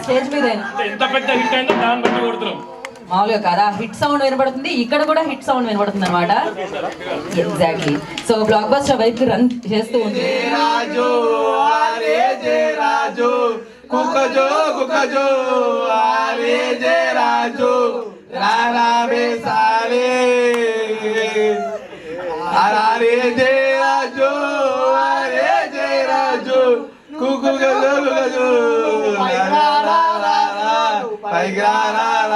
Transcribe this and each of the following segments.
Stage మీద ఎంత పెద్ద హిట్ అయిందో దాన్ని బట్టి కొడుతున్నాం. మామూలుగా కదా హిట్ సౌండ్ వినబడుతుంది, ఇక్కడ కూడా హిట్ సౌండ్ వినబడుతుంది అనమాట. ఎగ్జాక్ట్లీ. సో బ్లాక్ బస్టర్ వైపు రన్ చేస్తూ ఉంది. రాజు ఆరే జే రాజు కుకజో కుకజో ఆరే జే రాజు రారా బేసారే ఆరే జే రాజు ఆరే జే రాజు కుకజో కుకజో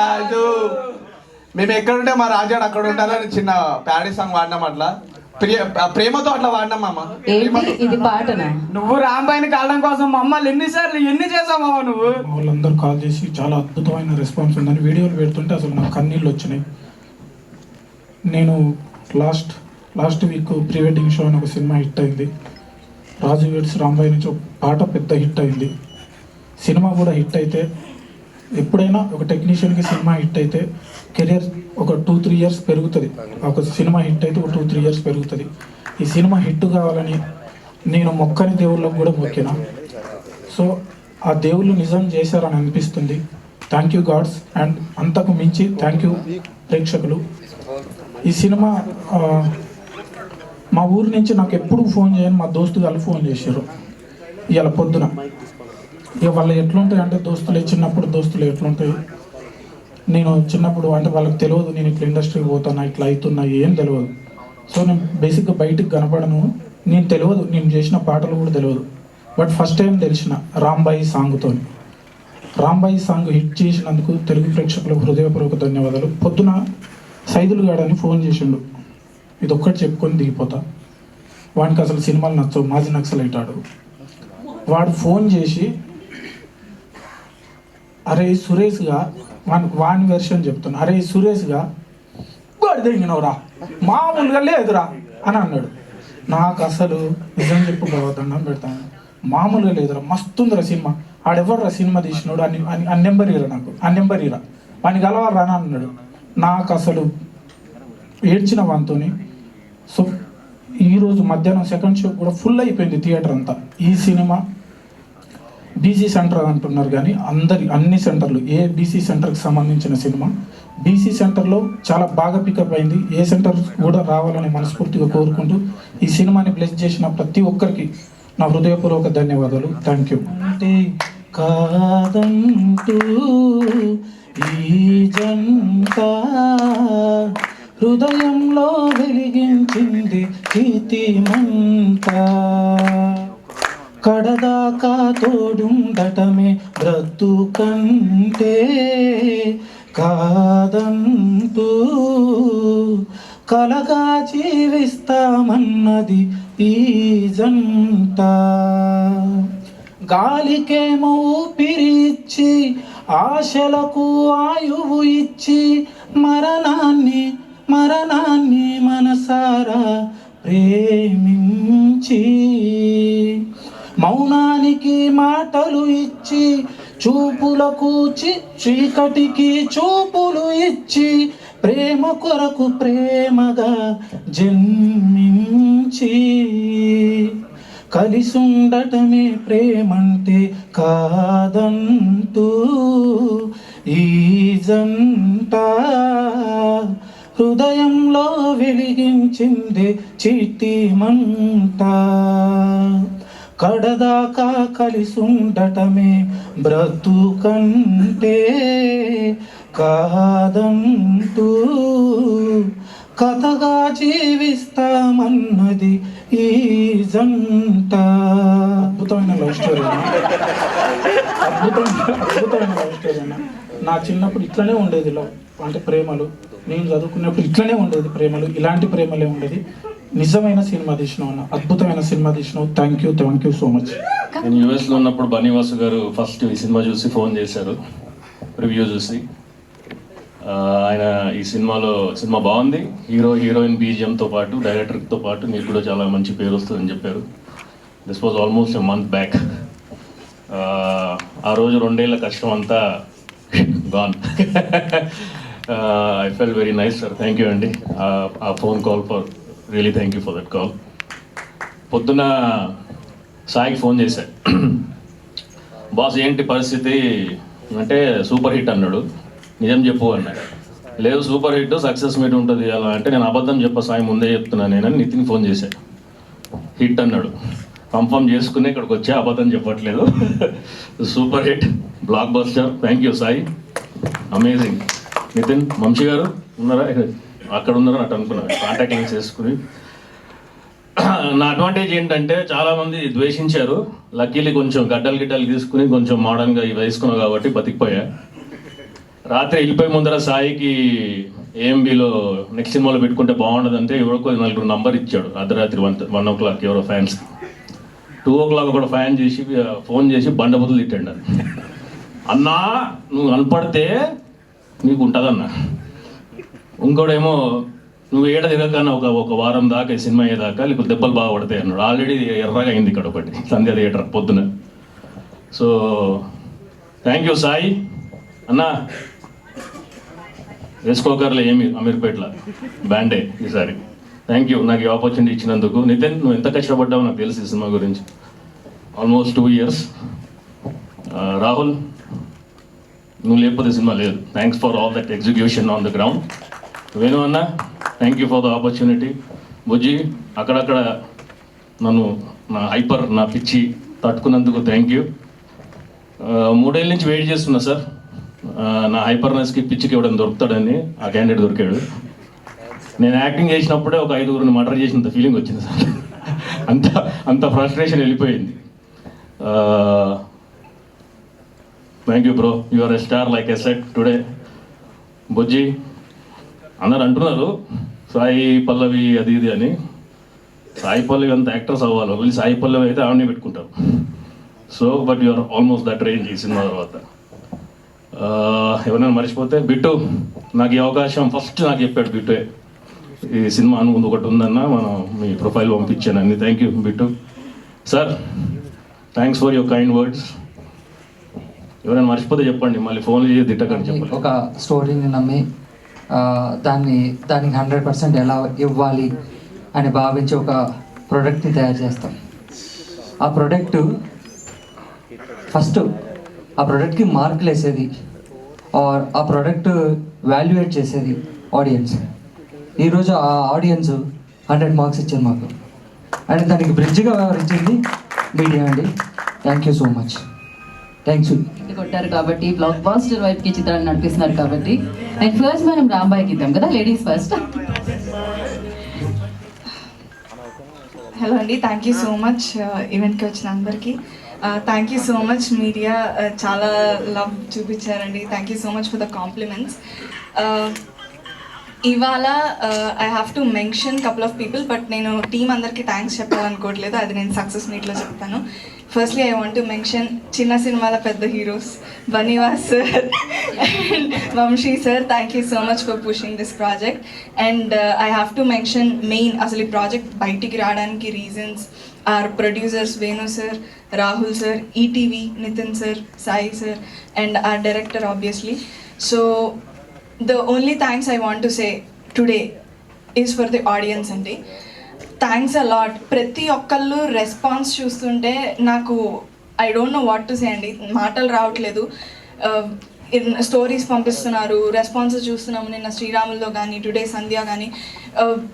రాజు. మేము ఎక్కడుంటే మా రాజాడు అక్కడ ఉండాలని చిన్న ప్యాడీ సాంగ్ వాడినాం. అట్లా ప్రేమతో అట్లా వాడినాం అమ్మ. ఇది పాటనా? నువ్వు రాంబాయిని కావడం కోసం మమ్మల్ని ఎన్ని చేసావు నువ్వు? వాళ్ళందరూ కాల్ చేసి చాలా అద్భుతమైన రెస్పాన్స్ ఉందని వీడియోలు పెడుతుంటే అసలు నాకు కన్నీళ్ళు వచ్చినాయి. నేను last week pre wedding show అని ఒక సినిమా హిట్ అయింది. రాజు వెడ్స్ రాంబాయి నుంచి ఒక పాట పెద్ద హిట్ అయింది. సినిమా కూడా హిట్ అయితే, ఎప్పుడైనా ఒక టెక్నీషియన్కి సినిమా హిట్ అయితే కెరియర్ ఒక 2-3 ఇయర్స్ పెరుగుతుంది. ఒక సినిమా హిట్ అయితే ఒక 2-3 ఇయర్స్ పెరుగుతుంది. ఈ సినిమా హిట్ కావాలని నేను మొక్కని దేవుళ్ళకు కూడా మొక్కిన. సో ఆ దేవుళ్ళు నిజం చేశారని అనిపిస్తుంది. Thank you God's. అండ్ అంతకు మించి థ్యాంక్ యూ ప్రేక్షకులు. ఈ సినిమా మా ఊరు నుంచి నాకు ఎప్పుడు ఫోన్ చేయని మా దోస్తు వాళ్ళు ఫోన్ చేశారు ఇవాళ పొద్దున. ఇక వాళ్ళు ఎట్లుంటాయి అంటే దోస్తులే, చిన్నప్పుడు దోస్తులు ఎట్లుంటాయి, నేను చిన్నప్పుడు అంటే వాళ్ళకి తెలియదు నేను ఇట్లా ఇండస్ట్రీకి పోతాను, ఇట్లా అవుతున్నా, ఏం తెలియదు. సో నేను బేసిక్గా బయటికి కనపడను, నేను తెలియదు, నేను చేసిన పాటలు కూడా తెలియదు. బట్ ఫస్ట్ టైం తెలిసిన రాంబాయి సాంగ్తో. రాంబాయి సాంగ్ హిట్ చేసినందుకు తెలుగు ప్రేక్షకులకు హృదయపూర్వక ధన్యవాదాలు. పొద్దున సైదులు గాడని ఫోన్ చేసిండు, ఇది ఒక్కటి చెప్పుకొని దిగిపోతా. వానికి అసలు సినిమాలు నచ్చవు, మాజీ నక్సలైట్ ఆడు. వాడు ఫోన్ చేసి అరే సురేష్గా వాని వెర్షన్ చెప్తాను, అరే సురేష్గా వాడు దిగినవురా మామూలుగా లేదురా అని అన్నాడు. నాకు అసలు నిజం చెప్పుకోవద్దండం పెడతాను, మామూలుగా లేదురా మస్తుందిరా సినిమా, ఆడెవర్రా సినిమా తీసినాడు అని నెంబర్ ఇరా, నాకు నెంబర్ ఇరా, వానికి అలవారా అని అన్నాడు. నాకు అసలు ఏడ్చిన వానితోని. సో ఈరోజు మధ్యాహ్నం సెకండ్ షో కూడా ఫుల్ అయిపోయింది థియేటర్ అంతా. ఈ సినిమా బీసీ సెంటర్ అంటున్నారు కానీ అన్ని సెంటర్లు, ఏ బీసీ సెంటర్కి సంబంధించిన సినిమా బీసీ సెంటర్లో చాలా బాగా పికప్ అయింది. ఏ సెంటర్ కూడా రావాలని మనస్ఫూర్తిగా కోరుకుంటూ ఈ సినిమాని బ్లెస్ చేసిన ప్రతి ఒక్కరికి నా హృదయపూర్వక ధన్యవాదాలు. Thank you. అంటే కాదంటూ ఈ జంట హృదయంలో వెలిగించింది కీర్తిమంట, కడదాకా తోడుండటమే బ్రతుకంటే కాదంటూ కలగా జీవిస్తామన్నది ఈ జంట. గాలికేమో ఊపిరిచ్చి ఆశలకు ఆయువు ఇచ్చి మరణాన్ని మనసారా ప్రేమించి మౌనానికి మాటలు ఇచ్చి చూపులకు చీకటికి చూపులు ఇచ్చి ప్రేమ కొరకు ప్రేమగా జన్మించి కలిసుండటమే ప్రేమంటే కాదంటూ ఈ జంట హృదయంలో వెలిగించింది చీటి మంట, కడదాకా కలిసుండటమే బ్రతుకంటే కాదంటూ కథగా జీవిస్తామన్నది ఈ జంట. అద్భుతమైన లవ్ స్టోరీ, అద్భుతమైన లవ్ స్టోరీ అన్న. నా చిన్నప్పుడు ఇట్లనే ఉండేది లవ్ అంటే ప్రేమలు, నేను చదువుకున్నప్పుడు ఇట్లనే ఉండేది ప్రేమలు, ఇలాంటి ప్రేమలే ఉండేది. నిజమైన సినిమా తీసినావు అన్న, అద్భుతమైన సినిమా తీసినావు. Thank you so much. నేను యూఎస్లో ఉన్నప్పుడు బన్నీవాసు గారు ఫస్ట్ ఈ సినిమా చూసి ఫోన్ చేశారు, రివ్యూ చూసి. ఆయన ఈ సినిమా బాగుంది, హీరోయిన్ బీజిఎంతో పాటు డైరెక్టర్తో పాటు మీకు కూడా చాలా మంచి పేరు వస్తుందని చెప్పారు. This was almost a month back. ఆ రోజు 2 ఏళ్ల కష్టం అంతా gone. I fell very nice sir, thank you అండి. ఆ phone call for really thank you for that call. పొద్దున్న సాయికి ఫోన్ చేశాను, బాస్ ఏంటి పరిస్థితి అంటే సూపర్ హిట్ అన్నాడు. నిజం చెప్పు అన్నాడు. లేదు సూపర్ హిట్ సక్సెస్ మీట్ ఉంటుంది అలా అంటే, నేను అబద్ధం చెప్ప సాయి ముందే చెప్తున్నాను నేనని నితిన్ ఫోన్ చేశాను. హిట్ అన్నాడు, కన్ఫర్మ్ చేసుకుని ఇక్కడికి వచ్చే అబద్ధం చెప్పట్లేదు. Super hit, blockbuster. Thank you Sai, amazing. Nitin, Vamsi గారు ఉన్నారా? అక్కడ ఉన్నారా అటు అనుకున్నాను, కాంటాక్ట్ లింక్స్ చేసుకుని. నా అడ్వాంటేజ్ ఏంటంటే చాలామంది ద్వేషించారు, లక్కీలీ కొంచెం గడ్డలు తీసుకుని కొంచెం మోడర్న్గా ఇవి వేసుకున్నావు కాబట్టి బతికిపోయా. రాత్రి వెళ్ళిపోయి ముందర సాయికి ఏఎంబీలో నెక్స్ట్ సినిమాలో పెట్టుకుంటే బాగుండదంటే ఎవరికో 4 నంబర్ ఇచ్చాడు. అర్ధరాత్రి 1 o'clock ఎవరో ఫ్యాన్స్కి. 2 o'clock కూడా ఫోన్ చేసి బండబుద్ధులు తిట్టాడు నన్ను. అన్నా నువ్వు కనపడితే నీకు ఉంటుందన్నా. ఇంకోడేమో నువ్వు ఏడ తిరగకన్నా ఒక వారం దాకా ఈ సినిమా అయ్యేదాకా లేకపోతే దెబ్బలు బాగా పడతాయి అన్నాడు. ఆల్రెడీ ఎర్రగా అయింది ఇక్కడ ఒకటి సంధ్య థియేటర్ పొద్దున. సో థ్యాంక్ యూ సాయి అన్నా. వేసుకోకర్లే ఏమి అమీర్పేటలో బ్యాండే ఈసారి. థ్యాంక్ యూ నాకు ఈ ఆపర్చునిటీ ఇచ్చినందుకు. నితిన్, నువ్వు ఎంత కష్టపడ్డావు నాకు తెలుసు ఈ సినిమా గురించి, ఆల్మోస్ట్ 2 years. రాహుల్, నువ్వు లేకపోతే సినిమా లేదు. Thanks for all that execution on the ground. Venu అన్న, thank you for the opportunity. Bujji, అక్కడక్కడ నన్ను నా పిచ్చి తట్టుకున్నందుకు థ్యాంక్ యూ. 3 ఏళ్ళ నుంచి వెయిట్ చేస్తున్నా సార్, నా హైపర్నెస్కి పిచ్చికి ఇవ్వడం దొరుకుతాడని. ఆ క్యాండిడేట్ దొరికాడు. నేను యాక్టింగ్ చేసినప్పుడే ఒక 5గురిని మర్డర్ చేసినంత ఫీలింగ్ వచ్చింది సార్. అంత ఫ్రస్ట్రేషన్ వెళ్ళిపోయింది. Thank you bro, you are a star like a set today. Bujji, అందరు అంటున్నారు సాయి పల్లవి అది ఇది అని. సాయి పల్లవి అంత యాక్టర్స్ అవ్వాలి, వీళ్ళు సాయి పల్లవి అయితే ఆవిడనే పెట్టుకుంటారు. So but you are almost that range ఈ సినిమా తర్వాత. ఎవరైనా మర్చిపోతే బిట్టు, నాకు ఈ అవకాశం ఫస్ట్ నాకు చెప్పాడు బిట్టే, ఈ సినిమా ముందు ఒకటి ఉందన్న మనం మీ ప్రొఫైల్ పంపించాను అన్ని. Thank you Bittu sir, thanks for your kind words. ఎవరైనా మర్చిపోతే చెప్పండి, మళ్ళీ ఫోన్లు చేసి తిట్టకండి చెప్పండి. ఒక స్టోరీని నమ్మి దానికి 100% ఎలా ఇవ్వాలి అని భావించి ఒక ప్రోడక్ట్ని తయారు చేస్తాం. ఆ ప్రోడక్ట్ ఫస్ట్ ఆ ప్రోడక్ట్కి మార్కులు వేసేది ఆర్ ఆ ప్రోడక్ట్ వాల్యుయేట్ చేసేది ఆడియన్స్. ఈరోజు ఆ ఆడియన్స్ 100 మార్క్స్ ఇచ్చారు మాకు, అండ్ దానికి బ్రిడ్జ్గా వ్యవహరించింది మీడియా అండి. Thank you so much. Thanks. కొట్టారు కాబట్టి బ్లాక్ బాస్టర్ వైపుకి చిత్రాన్ని నడిపిస్తున్నారు కాబట్టి. అండ్ ఫస్ట్ మనం రాంబాయికి ఇద్దాం కదా, లేడీస్ ఫస్ట్. హలో అండి, థ్యాంక్ యూ సో మచ్ ఈవెంట్కి వచ్చిన అందరికీ. Thank you so much media, చాలా love చూపించారండి. Thank you so much for the compliments. ఇవాళ I have to mention couple of people, but నేను టీం అందరికీ థ్యాంక్స్ చెప్పాలనుకోవట్లేదు, అది నేను సక్సెస్ మీట్లో చెప్తాను. Firstly I want to mention చిన్న సినిమాల పెద్ద heroes Bunny Vas sir and Vamsi sir. Thank you so much for pushing this project. And I have to mention main అసలు ఈ ప్రాజెక్ట్ బయటికి రావడానికి reasons are producers Venu sir, Rahul sir, ETV, Nitin sir, Sai sir, and our director obviously. So the only thanks I want to say today is for the audience అండి. Thanks a lot. ప్రతి ఒక్కళ్ళు response చూస్తుంటే నాకు I don't know what to say అండి, మాటలు రావట్లేదు. Stories పంపిస్తున్నారు, responses చూస్తున్నాము. నిన్న శ్రీరాముల్లో కానీ టుడే సంధ్య కానీ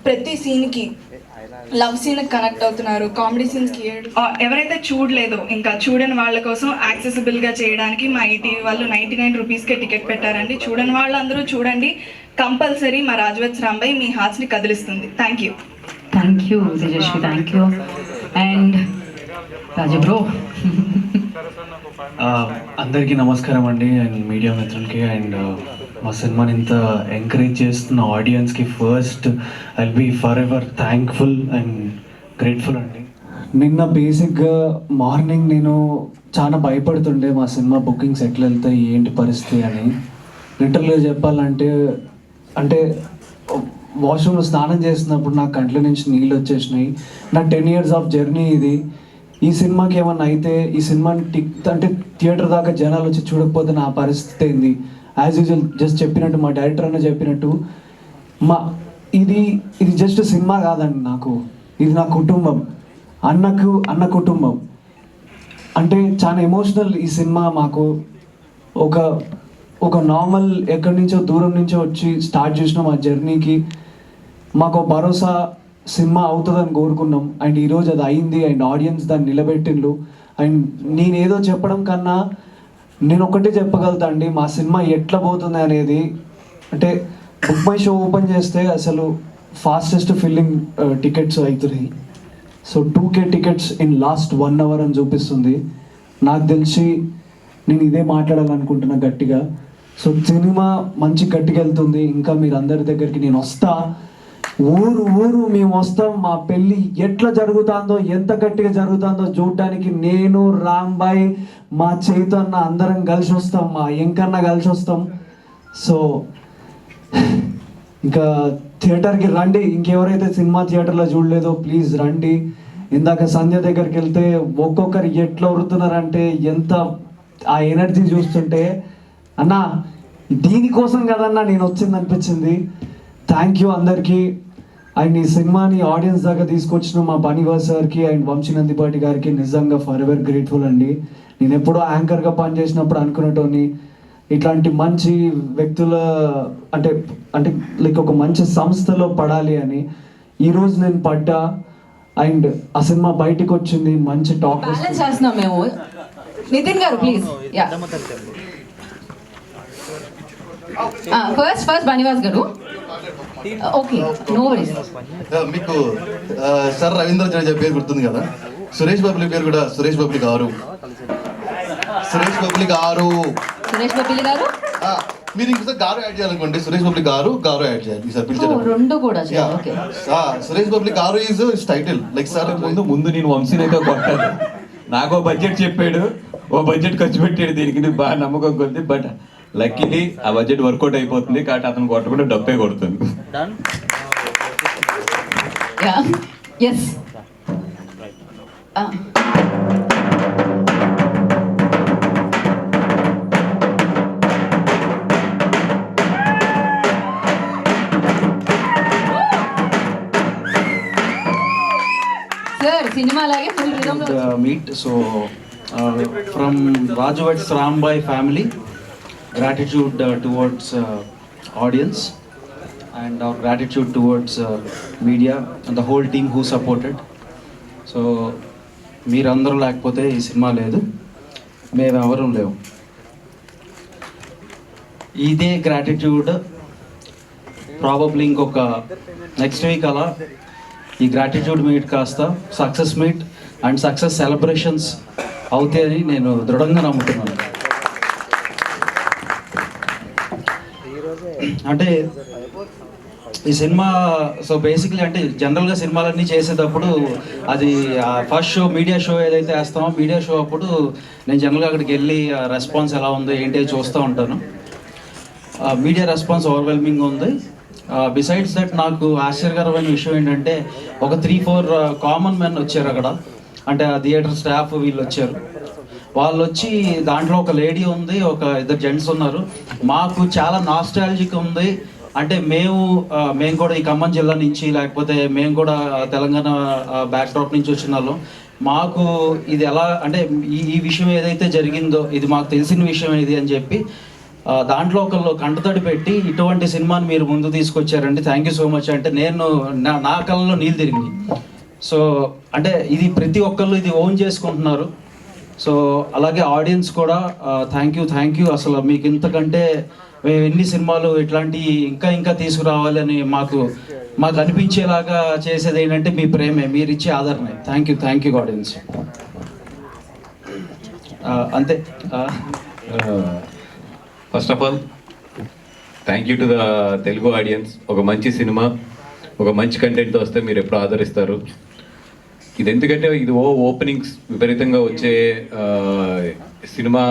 ప్రతి సీన్కి లవ్ సీన్కి కనెక్ట్ అవుతున్నారు, కామెడీ సీన్స్కి. ఎవరైతే చూడలేదో ఇంకా చూడని వాళ్ళ కోసం యాక్సెసిబుల్గా చేయడానికి మా ఈటీవీ వాళ్ళు 99 రూపీస్కే టికెట్ పెట్టారండి. చూడని వాళ్ళందరూ చూడండి కంపల్సరీ. మా రాజవత్స్ రాంబాయ్ మీ హార్ట్స్ని కదిలిస్తుంది. Thank you. Thank you Tejaswi, thank you. And Raju bro. అందరికీ నమస్కారం అండి, అండ్ మీడియా మిత్రులకి, అండ్ మా సినిమాని ఇంత ఎంకరేజ్ చేస్తున్న ఆడియన్స్కి first I will be for ever thankful and grateful అండి. నిన్న బేసిక్గా మార్నింగ్ నేను చాలా భయపడుతుండే మా సినిమా బుకింగ్స్ ఎట్లా వెళ్తాయి ఏంటి పరిస్థితి అని. లిటరల్గా చెప్పాలంటే అంటే వాష్రూమ్లో స్నానం చేస్తున్నప్పుడు నా కంట్ల నుంచి నీళ్ళు వచ్చేసినాయి. నా 10 years ఆఫ్ జర్నీ ఇది. ఈ సినిమాకి ఏమన్నా అయితే ఈ సినిమాని అంటే థియేటర్ దాకా జనాలు వచ్చి చూడకపోతే నా పరిస్థితి ఏంది యాజ్ యూజువల్ జస్ట్ చెప్పినట్టు మా డైరెక్టర్ అన్న చెప్పినట్టు ఇది జస్ట్ సినిమా కాదండి నాకు, ఇది నా కుటుంబం, అన్న కుటుంబం. అంటే చాలా ఎమోషనల్ ఈ సినిమా. మాకు ఒక నార్మల్ ఎక్కడి నుంచో దూరం నుంచో వచ్చి స్టార్ట్ చేసిన మా జర్నీకి మాకు భరోసా సినిమా అవుతుందని కోరుకున్నాం. అండ్ ఈరోజు అది అయింది అండ్ ఆడియన్స్ దాన్ని నిలబెట్టిండ్రు. అండ్ నేనేదో చెప్పడం కన్నా నేను ఒకటే చెప్పగలుగుతా అండి, మా సినిమా ఎట్లా పోతుంది అనేది. అంటే బుక్ మై షో ఓపెన్ చేస్తే అసలు ఫాస్టెస్ట్ ఫిల్లింగ్ టికెట్స్ అవుతున్నాయి. So 2K tickets in last 1 hour అని చూపిస్తుంది. నాకు తెలిసి నేను ఇదే మాట్లాడాలనుకుంటున్నా గట్టిగా. సో సినిమా మంచి గట్టిగా వెళ్తుంది. ఇంకా మీరు అందరి దగ్గరికి నేను వస్తా, ఊరు మేము వస్తాం. మా పెళ్ళి ఎట్లా జరుగుతుందో, ఎంత గట్టిగా జరుగుతుందో చూడటానికి నేను, రాంబాయ్, మా చైతన్య అందరం కలిసి వస్తాం, మా ఎంకన్న కలిసి వస్తాం. సో ఇంకా థియేటర్కి రండి. ఇంకెవరైతే సినిమా థియేటర్లో చూడలేదో ప్లీజ్ రండి. ఇందాక సంధ్య దగ్గరికి వెళ్తే ఒక్కొక్కరు ఎట్లా ఉరుతున్నారంటే, ఎంత ఆ ఎనర్జీ చూస్తుంటే అన్నా దీనికోసం కదన్నా నేను వచ్చింది అనిపించింది. థ్యాంక్ యూ అందరికీ. అండ్ ఈ సినిమాని ఆడియన్స్ దాకా తీసుకొచ్చిన మా బనీవాస్ సార్కి అండ్ వంశీ నందిపాటి గారికి నిజంగా ఫర్ ఎవర్ గ్రేట్ఫుల్ అండి. నేను ఎప్పుడో యాంకర్గా పనిచేసినప్పుడు అనుకునేటోని ఇట్లాంటి మంచి వ్యక్తుల అంటే లైక్ ఒక మంచి సంస్థలో పడాలి అని. ఈరోజు నేను పడ్డా అండ్ ఆ సినిమా బయటికి వచ్చింది, మంచి టాక్ బ్యాలెన్స్ చేస్తున్నాం మేము. నితిన్ గారు ప్లీజ్. యా ఫస్ట్ బనివాస్ గారు. Okay, no worries. మీకు సార్ రవీంద్ర జడేజా పేరు గుర్తుంది కదా, సురేష్ బాబులి పేరు కూడా సురేష్ బాబులి గారు. మీరు ఇంకోసారి గారు యాడ్ చేయాలనుకోండి, సురేష్ బాబులి గారు యాడ్ చేయాలి ఈసారి పిలిచేటప్పుడు. రెండు కూడా సురేష్ బాబులి గారు ఈజ్ టైటిల్ లైక్ సార్. ముందు నేను వంశీనైతే కొట్టాను. నాకు బడ్జెట్ చెప్పాడు, బడ్జెట్ ఖర్చు పెట్టాడు దీనికి, బాగా నమ్మకం కొద్ది. బట్ లక్కీలీ ఆ బడ్జెట్ వర్కౌట్ అయిపోతుంది కాబట్టి అతను కొట్టకుండా డబ్బే కొడుతుంది. ఎస్ సార్, సినిమా అలాగే full rhythm meet. So from Raju Vats Rambai family, gratitude towards audience and our gratitude towards media and the whole team who supported. So మీరందరూ లేకపోతే ఈ సినిమా లేదు, మేమెవరూ లేవు. ఇదే గ్రాటిట్యూడ్ ప్రాబబ్లీ ఇంకొక నెక్స్ట్ వీక్ అలా ఈ గ్రాటిట్యూడ్ మీట్ కాస్త success meet and success celebrations అవుతాయని నేను దృఢంగా నమ్ముతున్నాను. అంటే ఈ సినిమా సో బేసిక్లీ అంటే జనరల్గా సినిమాలన్నీ చేసేటప్పుడు అది ఫస్ట్ షో మీడియా షో ఏదైతే వేస్తామో మీడియా షో అప్పుడు నేను జనరల్గా అక్కడికి వెళ్ళి రెస్పాన్స్ ఎలా ఉందో ఏంటి చూస్తూ ఉంటాను. మీడియా రెస్పాన్స్ ఓవర్వెల్మింగ్ ఉంది. బిసైడ్స్ దట్ నాకు ఆశ్చర్యకరమైన విషయం ఏంటంటే ఒక 3-4 కామన్ మెన్ వచ్చారు అక్కడ. అంటే ఆ థియేటర్ స్టాఫ్ వీళ్ళు వచ్చారు. వాళ్ళు వచ్చి దాంట్లో ఒక లేడీ ఉంది, ఒక 2 జెంట్స్ ఉన్నారు. మాకు చాలా నాస్టాలజిక్ ఉంది. అంటే మేము కూడా ఈ ఖమ్మం జిల్లా నుంచి, లేకపోతే మేము కూడా తెలంగాణ బ్యాక్డ్రాప్ నుంచి వచ్చిన వాళ్ళం. మాకు ఇది ఎలా అంటే ఈ విషయం ఏదైతే జరిగిందో ఇది మాకు తెలిసిన విషయం ఇది అని చెప్పి దాంట్లో ఒకళ్ళు కంటతడి పెట్టి ఇటువంటి సినిమాని మీరు ముందు తీసుకొచ్చారండి, థ్యాంక్ యూ సో మచ్ అంటే నేను నా కళ్ళలో నీళ్ళు తిరిగింది. సో అంటే ఇది ప్రతి ఒక్కళ్ళు ఇది ఓన్ చేసుకుంటున్నారు. సో అలాగే ఆడియన్స్ కూడా థ్యాంక్ యూ. అసలు మీకు ఇంతకంటే మేము ఎన్ని సినిమాలు ఇట్లాంటి ఇంకా తీసుకురావాలి అని మాకు అనిపించేలాగా చేసేది ఏంటంటే మీ ప్రేమే, మీరు ఇచ్చే ఆదరణే. Thank you audience. అంతే. First of all thank you to the Telugu audience. ఒక మంచి సినిమా, ఒక మంచి కంటెంట్తో వస్తే మీరు ఎప్పుడు ఆదరిస్తారు. ఇది ఎందుకంటే ఇది ఓపెనింగ్స్ విపరీతంగా వచ్చే సినిమా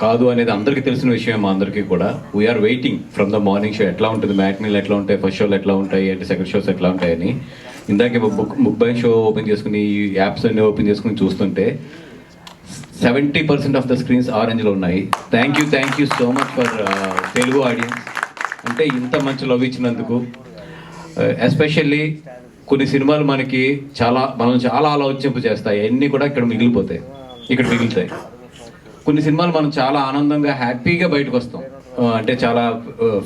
కాదు అనేది అందరికీ తెలిసిన విషయం. మా అందరికీ కూడా we are waiting from the morning show ఎట్లా ఉంటుంది, మ్యాట్నీలు ఎట్లా ఉంటాయి, ఫస్ట్ షోలు ఎట్లా ఉంటాయి అంటే సెకండ్ షోస్ ఎట్లా ఉంటాయని. ఇందాకే బుక్ బై షో ఓపెన్ చేసుకుని, ఈ యాప్స్ అన్నీ ఓపెన్ చేసుకుని చూస్తుంటే 70% ఆఫ్ ద స్క్రీన్స్ ఆరెంజ్లో ఉన్నాయి. Thank you so much for Telugu audience. అంటే ఇంత మంచి లవ్ ఇచ్చినందుకు. ఎస్పెషల్లీ కొన్ని సినిమాలు మనల్ని చాలా ఆలోచింపు చేస్తాయి, అన్నీ కూడా ఇక్కడ మిగులుతాయి. కొన్ని సినిమాలు మనం చాలా ఆనందంగా హ్యాపీగా బయటకు వస్తాం, అంటే చాలా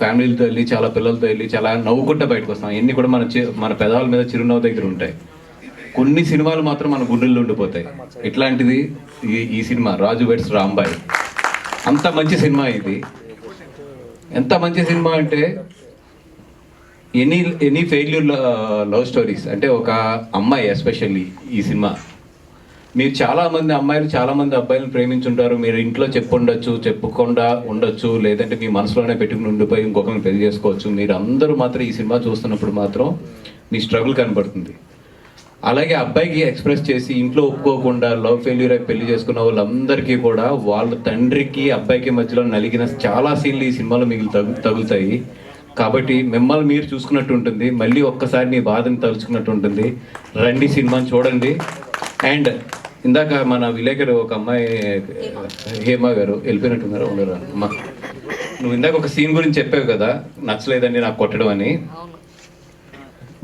ఫ్యామిలీలతో వెళ్ళి, చాలా పిల్లలతో వెళ్ళి, చాలా నవ్వుకుంటూ బయటకు వస్తాం. అన్నీ కూడా మన పెదాల మీద చిరునవ్వు దగ్గర ఉంటాయి. కొన్ని సినిమాలు మాత్రం మన గుండెల్లో ఉండిపోతాయి. ఇట్లాంటిది ఈ సినిమా రాజు వెడ్స్ రాంబాయ్. అంత మంచి సినిమా ఇది. ఎంత మంచి సినిమా అంటే ఎనీ ఫెయిల్యూర్ లవ్ స్టోరీస్. అంటే ఒక అమ్మాయి ఎస్పెషల్లీ ఈ సినిమా, మీరు చాలామంది అమ్మాయిలు చాలామంది అబ్బాయిలను ప్రేమించుంటారు. మీరు ఇంట్లో చెప్పకుండా ఉండొచ్చు, లేదంటే మీ మనసులోనే పెట్టుకుని ఉండిపోయి ఇంకొకరిని పెళ్లి చేసుకోవచ్చు. మీరు అందరూ మాత్రం ఈ సినిమా చూస్తున్నప్పుడు మాత్రం మీ స్ట్రగుల్ కనబడుతుంది. అలాగే అబ్బాయికి ఎక్స్ప్రెస్ చేసి ఇంట్లో ఒప్పుకోకుండా లవ్ ఫెయిల్యూర్ అయి పెళ్లి చేసుకున్న వాళ్ళందరికీ కూడా వాళ్ళ తండ్రికి అబ్బాయికి మధ్యలో నలిగిన చాలా సీన్లు ఈ సినిమాలో తగులుతాయి. కాబట్టి మిమ్మల్ని మీరు చూసుకున్నట్టు ఉంటుంది, మళ్ళీ ఒక్కసారి మీ బాధని తలుచుకున్నట్టు ఉంటుంది. రండి, సినిమాని చూడండి. అండ్ ఇందాక మన విలేకరు ఒక అమ్మాయి హేమ గారు వెళ్ళిపోయినట్టున్నారు, ఉండరు అమ్మ. నువ్వు ఇందాక ఒక సీన్ గురించి చెప్పావు కదా, నచ్చలేదండి నాకు కొట్టడం అని.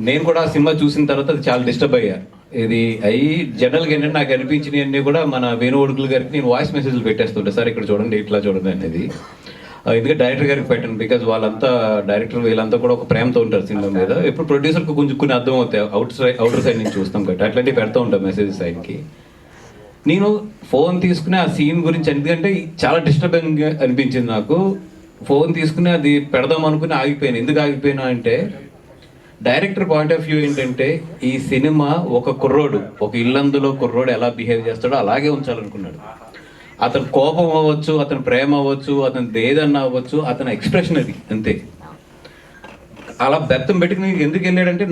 నేను కూడా ఆ సినిమా చూసిన తర్వాత అది చాలా డిస్టర్బ్ అయ్యా. ఇది జనరల్గా ఏంటంటే నాకు అనిపించినవి అన్నీ కూడా మన వేణు ఒడుకులు గారికి నేను వాయిస్ మెసేజ్లు పెట్టేస్తుంటే, సార్ ఇక్కడ చూడండి, ఇట్లా చూడండి అనేది. ఎందుకంటే డైరెక్టర్ గారికి పెట్టాను, బికాజ్ వాళ్ళంతా డైరెక్టర్ వీళ్ళంతా కూడా ఒక ప్రేమతో ఉంటారు సినిమా మీద. ఎప్పుడు ప్రొడ్యూసర్కి కొంచెం కొన్ని అర్థం అవుతాయి, అవుటర్ సైడ్ నుంచి చూస్తాం కాబట్టి అట్లాంటివి పెడతా ఉంటాం మెసేజెస్ ఆయనకి. నేను ఫోన్ తీసుకుని ఆ సీన్ గురించి, ఎందుకంటే చాలా డిస్టర్బింగ్ అనిపించింది నాకు. ఫోన్ తీసుకుని అది పెడదాం అనుకుని ఆగిపోయాను. ఎందుకు ఆగిపోయినా అంటే డైరెక్టర్ పాయింట్ ఆఫ్ వ్యూ ఏంటంటే ఈ సినిమా ఒక ఇల్లందులో కుర్రోడు ఎలా బిహేవ్ చేస్తాడో అలాగే ఉంచాలనుకున్నాడు. అతని కోపం అవ్వచ్చు, అతని ప్రేమ అవ్వచ్చు, అతని ఏదన్నా అవ్వచ్చు, అతని ఎక్స్ప్రెషన్ అది అంతే. అలా బెత్తం పెట్టుకుని ఎందుకు వెళ్ళాడంటే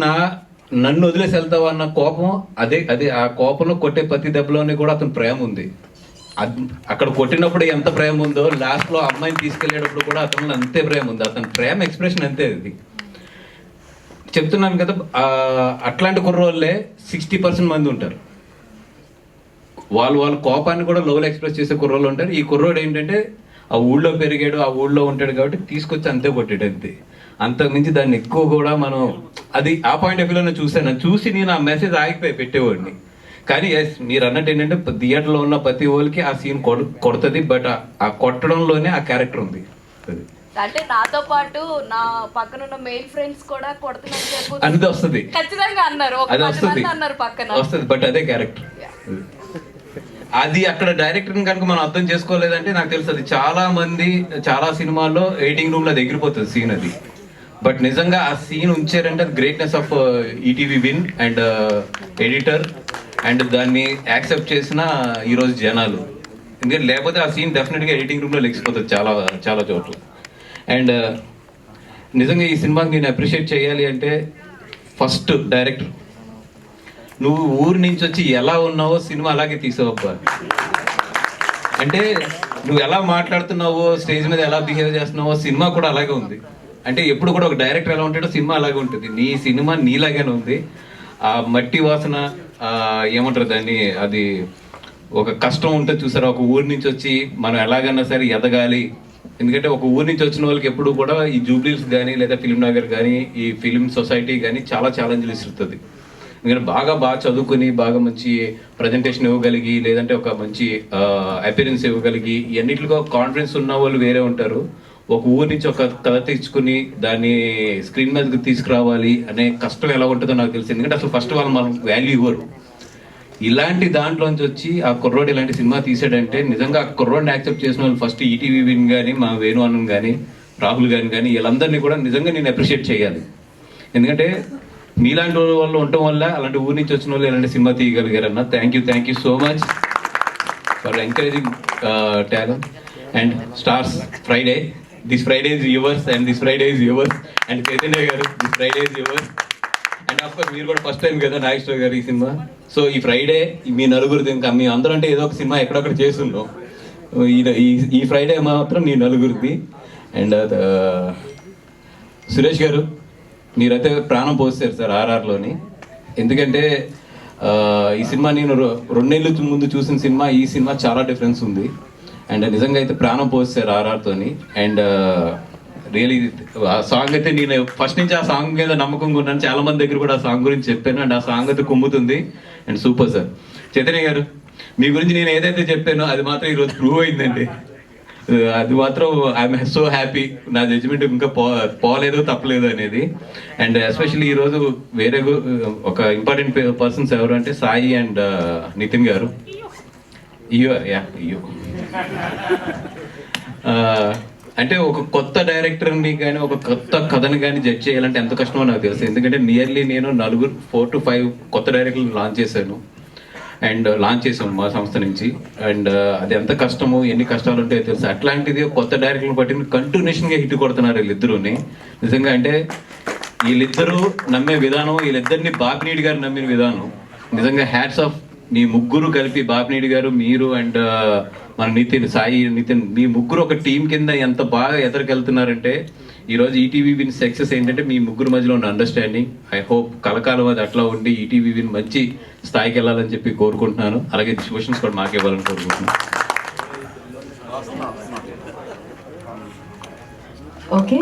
నన్ను వదిలేసి వెళ్తావా అన్న కోపం, అదే ఆ కోపంలో కొట్టే ప్రతి దెబ్బలోనే కూడా అతని ప్రేమ ఉంది. అక్కడ కొట్టినప్పుడు ఎంత ప్రేమ ఉందో లాస్ట్లో అమ్మాయిని తీసుకెళ్లేటప్పుడు కూడా అతను అంతే ప్రేమ ఉంది. అతని ప్రేమ ఎక్స్ప్రెషన్ అంతే. అది చెప్తున్నాను కదా, అట్లాంటి కుర్రోళ్ళే 60% మంది ఉంటారు. వాళ్ళ కోపాన్ని కూడా లోలో ఎక్స్ప్రెస్ చేసే కుర్రోళ్ళు ఉంటారు. ఈ కుర్రోడు ఏంటంటే ఆ ఊళ్ళో పెరిగాడు, ఆ ఊళ్ళో ఉంటాడు కాబట్టి తీసుకొచ్చి అంతే కొట్టాడు అంతే. అంతకుమించి దాన్ని ఎక్కువ కూడా మనం అది ఆ పాయింట్ ఆఫ్ వ్యూలో చూసి నేను ఆ మెసేజ్ ఆగిపోయి పెట్టేవాడిని. కానీ మీరు అన్నట్టు ఏంటంటే థియేటర్లో ఉన్న ప్రతి వాళ్ళకి ఆ సీన్ కొడుతుంది, బట్ ఆ కొట్టడంలోనే ఆ క్యారెక్టర్ ఉంది. అది అంటే నాతో పాటు నా పక్కన ఉన్న మెయిల్ ఫ్రెండ్స్ కూడా కొడుతున్నారు అనేది వస్తుంది, ఖచ్చితంగా అన్నారు, అది వస్తుంది, బట్ అదే క్యారెక్టర్. అది అక్కడ డైరెక్టర్ కనుక మనం అర్థం చేసుకోలేదంటే నాకు తెలుసు అది చాలా సినిమాల్లో ఎడిటింగ్ రూమ్ లో ఎగిరిపోతుంది సీన్ అది. బట్ నిజంగా ఆ సీన్ ఉంచారంటే అది greatness of ETV win and editor and దాన్ని యాక్సెప్ట్ చేసిన ఈరోజు జనాలు. ఎందుకంటే లేకపోతే ఆ సీన్ డెఫినెట్గా ఎడిటింగ్ రూమ్లో లెగిసిపోతుంది చాలా చాలా చోట్ల. అండ్ నిజంగా ఈ సినిమాకి నేను అప్రిషియేట్ చేయాలి అంటే ఫస్ట్ డైరెక్టర్, నువ్వు ఊరి నుంచి వచ్చి ఎలా ఉన్నావో సినిమా అలాగే తీసావబ్బా. అంటే నువ్వు ఎలా మాట్లాడుతున్నావో, స్టేజ్ మీద ఎలా బిహేవ్ చేస్తున్నావో సినిమా కూడా అలాగే ఉంది. అంటే ఎప్పుడు కూడా ఒక డైరెక్టర్ ఎలా ఉంటాడో సినిమా అలాగే ఉంటుంది. నీ సినిమా నీలాగానే ఉంది. ఆ మట్టి వాసన, ఏమంటారు దాన్ని, అది ఒక కష్టం ఉంటుంది చూసారా, ఒక ఊరి నుంచి వచ్చి మనం ఎలాగన్నా సరే ఎదగాలి. ఎందుకంటే ఒక ఊరి నుంచి వచ్చిన వాళ్ళకి ఎప్పుడు కూడా ఈ జూబ్లీస్ కానీ లేదా ఫిల్మ్ నగర్ కానీ ఈ ఫిల్మ్ సొసైటీ కానీ చాలా ఛాలెంజ్లు ఇస్తుంది. ఎందుకంటే బాగా చదువుకుని బాగా మంచి ప్రజెంటేషన్ ఇవ్వగలిగి, లేదంటే ఒక మంచి అపిరెన్స్ ఇవ్వగలిగి, ఎన్నిటిలో కాన్ఫిడెన్స్ ఉన్న వాళ్ళు వేరే ఉంటారు. ఒక ఊరి నుంచి ఒక కథ తెచ్చుకుని దాన్ని స్క్రీన్ మీదకి తీసుకురావాలి అనే కష్టం ఎలా ఉంటుందో నాకు తెలుసు. ఎందుకంటే అసలు ఫస్ట్ వాళ్ళు మనం వాల్యూ ఇవ్వరు. ఇలాంటి దాంట్లోంచి వచ్చి ఆ కుర్రోడు ఇలాంటి సినిమా తీసాడంటే నిజంగా ఆ కుర్రోడిని యాక్సెప్ట్ చేసిన వాళ్ళు ఫస్ట్ ఈటీవీ విన్ కానీ, మా వేణు అన్నన్ కానీ, రాహుల్ కానీ వీళ్ళందరినీ కూడా నిజంగా నేను అప్రిషియేట్ చేయాలి. ఎందుకంటే మీలాంటి వాళ్ళు ఉండటం వల్ల అలాంటి ఊరి నుంచి వచ్చిన వాళ్ళు ఇలాంటి సినిమా తీయగలిగారన్న. Thank you so much for encouraging talent and stars Friday. This Friday is yours and this Friday is yours and Chaitanya గారు, this Friday is yours. And of course మీరు కూడా ఫస్ట్ టైం కదా నాగేశ్వర గారు ఈ సినిమా. సో ఈ Friday మీ నలుగురిది, ఇంకా మీ అందరూ అంటే ఏదో ఒక సినిమా ఎక్కడొక్కడ చేస్తున్నాం, ఈ ఫ్రైడే మాత్రం మీ నలుగురిది. అండ్ సురేష్ గారు, మీరైతే ప్రాణం పోస్తారు సార్ ఆర్ఆర్లోని. ఎందుకంటే ఈ సినిమా నేను 2 నెలల ముందు చూసిన సినిమా ఈ సినిమా చాలా డిఫరెన్స్ ఉంది. అండ్ నిజంగా అయితే ప్రాణం పోస్తారు ఆర్ఆర్తోని. అండ్ రియలీ ఆ సాంగ్ అయితే నేను ఫస్ట్ నుంచి ఆ సాంగ్ మీద నమ్మకంగా ఉన్నాను. చాలా మంది దగ్గర కూడా ఆ సాంగ్ గురించి చెప్పాను. అండ్ ఆ సాంగ్ అయితే కుమ్ముతుంది. And super sir. చైతన్య గారు, మీ గురించి నేను ఏదైతే చెప్పానో అది మాత్రం ఈరోజు ప్రూవ్ అయిందండి. అది మాత్రం ఐఎమ్ సో హ్యాపీ. నా జడ్జిమెంట్ ఇంకా పోలేదు, తప్పలేదు అనేది. అండ్ ఎస్పెషల్లీ ఈరోజు వేరే ఒక ఇంపార్టెంట్ పర్సన్స్ ఎవరు అంటే సాయి అండ్ నితిన్ గారు. ఇయో అంటే ఒక కొత్త డైరెక్టర్ని కానీ ఒక కొత్త కథని కానీ జడ్జ్ చేయాలంటే ఎంత కష్టమో నాకు తెలుసు. ఎందుకంటే నియర్లీ నేను 4 to 5 కొత్త డైరెక్టర్లు లాంచ్ చేశాను. అండ్ లాంచ్ చేసాం మా సంస్థ నుంచి. అండ్ అది ఎంత కష్టమో, ఎన్ని కష్టాలు ఉంటాయో తెలుసు. అట్లాంటిది కొత్త డైరెక్టర్లు పట్టి కంటిన్యూషన్గా హిట్ కొడుతున్నారు వీళ్ళిద్దరుని. నిజంగా అంటే వీళ్ళిద్దరూ నమ్మే విధానం, వీళ్ళిద్దరిని బాపినీడి గారు నమ్మిన విధానం నిజంగా హ్యాట్స్ ఆఫ్. మీ ముగ్గురు కలిపి, బాపినీడి గారు, మీరు అండ్ మన సాయి నితిన్, మీ ముగ్గురు ఒక టీం కింద ఎంత బాగా ఎదురుకెళ్తున్నారంటే ఈరోజు ఈటీవీ విన్ సక్సెస్ ఏంటంటే మీ ముగ్గురు మధ్యలో ఉన్న అండర్స్టాండింగ్. ఐ హోప్ కలకాలం అది అట్లా ఉండి ఈటీవీ విన్ మంచి స్థాయికి వెళ్ళాలని చెప్పి కోరుకుంటున్నాను. అలాగే డిస్ట్రిబ్యూషన్స్ కూడా మాకు ఇవ్వాలని కోరుకుంటున్నాను. ఓకే